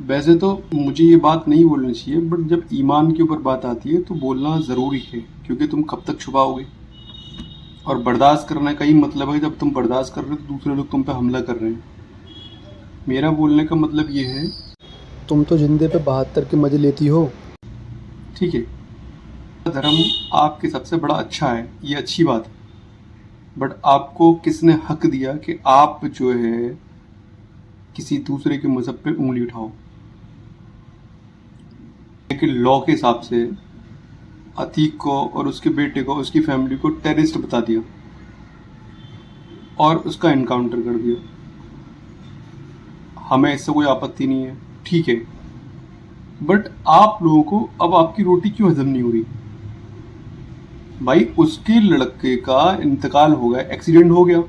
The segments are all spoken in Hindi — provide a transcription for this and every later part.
वैसे तो मुझे ये बात नहीं बोलनी चाहिए, बट जब ईमान के ऊपर बात आती है तो बोलना ज़रूरी है, क्योंकि तुम कब तक छुपाओगे। और बर्दाश्त करने का ही मतलब है, जब तुम बर्दाश्त कर रहे हो तो दूसरे लोग तुम पे हमला कर रहे हैं। मेरा बोलने का मतलब ये है, तुम तो जिंदे पे 72 के मजे लेती हो। ठीक है, धर्म आपके सबसे बड़ा अच्छा है, ये अच्छी बात है, बट आपको किसने हक दिया कि आप जो है किसी दूसरे के मजहब पे उंगली उठाओ। लेकिन लॉ के हिसाब से अतीक को और उसके बेटे को, उसकी फैमिली को टेररिस्ट बता दिया और उसका एनकाउंटर कर दिया। हमें इससे कोई आपत्ति नहीं है, ठीक है, बट आप लोगों को अब आपकी रोटी क्यों हजम नहीं हो रही? भाई उसके लड़के का इंतकाल हो गया, एक्सीडेंट हो गया,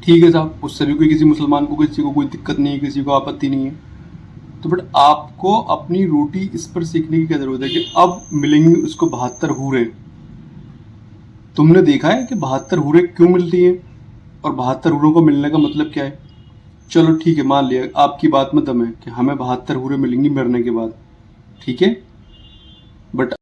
ठीक है साहब, उससे भी कोई किसी मुसलमान को, किसी को कोई दिक्कत नहीं है, किसी को आपत्ति नहीं है। तो बट आपको अपनी रोटी इस पर सीखने की क्या जरूरत है कि अब मिलेंगी उसको 72 हूरें। तुमने देखा है कि 72 हूरें क्यों मिलती हैं और 72 हूरों को मिलने का मतलब क्या है? चलो ठीक है, मान लिया आपकी बात में दम है कि हमें 72 हूरें मिलेंगी मरने के बाद, ठीक है, बट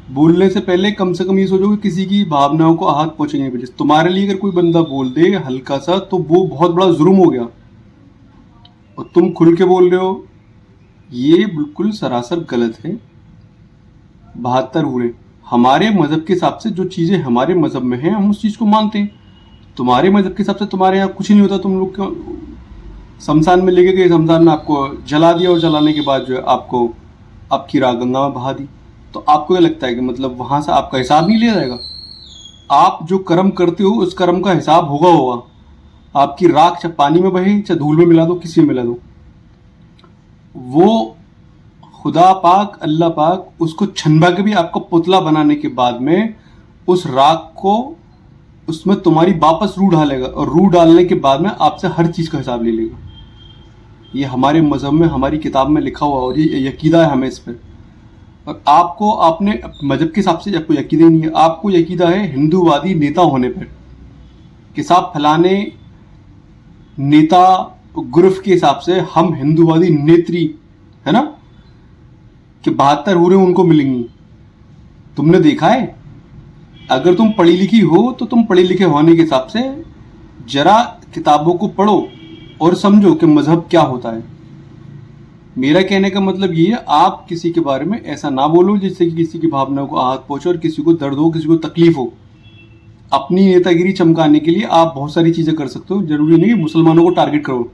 बोलने से पहले कम से कम ये सोचो कि किसी की भावनाओं को आहत पहुंचेंगे वजह से। तुम्हारे लिए अगर कोई बंदा बोल दे हल्का सा तो वो बहुत बड़ा जुर्म हो गया, और तुम खुल के बोल रहे हो, ये बिल्कुल सरासर गलत है। 72 हूरें हमारे मजहब के हिसाब से, जो चीजें हमारे मजहब में हैं हम उस चीज को मानते हैं। तुम्हारे मजहब के हिसाब से तुम्हारे यहाँ कुछ नहीं होता, तुम लोग क्यों शमशान में लेके गए, शमशान में आपको जला दिया और जलाने के बाद जो है आपको आपकी राख गंगा में बहा दी। तो आपको ये लगता है कि मतलब वहां से आपका हिसाब नहीं लिया जाएगा? आप जो कर्म करते हो उस कर्म का हिसाब होगा। आपकी राख चाहे पानी में बहे, चाहे धूल में मिला दो, किसी में मिला दो, वो खुदा पाक, अल्लाह पाक उसको छनबा के भी आपको पुतला बनाने के बाद में उस राख को उसमें तुम्हारी वापस रूह डालेगा, और रूह डालने के बाद में आपसे हर चीज का हिसाब ले लेगा। ये हमारे मजहब में, हमारी किताब में लिखा हुआ, और ये यकीदा है हमें इस पर। और आपको अपने मजहब के हिसाब से आपको यकीदा नहीं है, आपको यकीदा है हिंदूवादी नेता होने पर कि साहब फलाने नेता ग्रुप के हिसाब से हम हिंदूवादी नेत्री है ना, कि 72 हूरें उनको मिलेंगी। तुमने देखा है? अगर तुम पढ़ी लिखी हो तो तुम पढ़े लिखे होने के हिसाब से जरा किताबों को पढ़ो और समझो कि मजहब क्या होता है। मेरा कहने का मतलब ये है, आप किसी के बारे में ऐसा ना बोलो जिससे कि किसी की भावनाओं को आहत पहुंचे और किसी को दर्द हो, किसी को तकलीफ हो। अपनी नेतागिरी चमकाने के लिए आप बहुत सारी चीजें कर सकते हो, जरूरी नहीं मुसलमानों को टारगेट करो।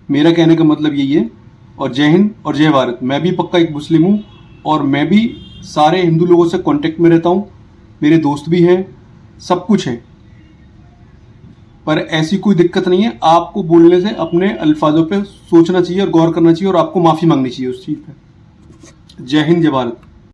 मेरा कहने का मतलब यही है। और जय हिंद और जय भारत। मैं भी पक्का एक मुस्लिम हूँ और मैं भी सारे हिंदू लोगों से कांटेक्ट में रहता हूँ, मेरे दोस्त भी हैं, सब कुछ है, पर ऐसी कोई दिक्कत नहीं है। आपको बोलने से अपने अल्फाजों पे सोचना चाहिए और गौर करना चाहिए, और आपको माफी मांगनी चाहिए उस चीज पे। जय हिंद, जय भारत।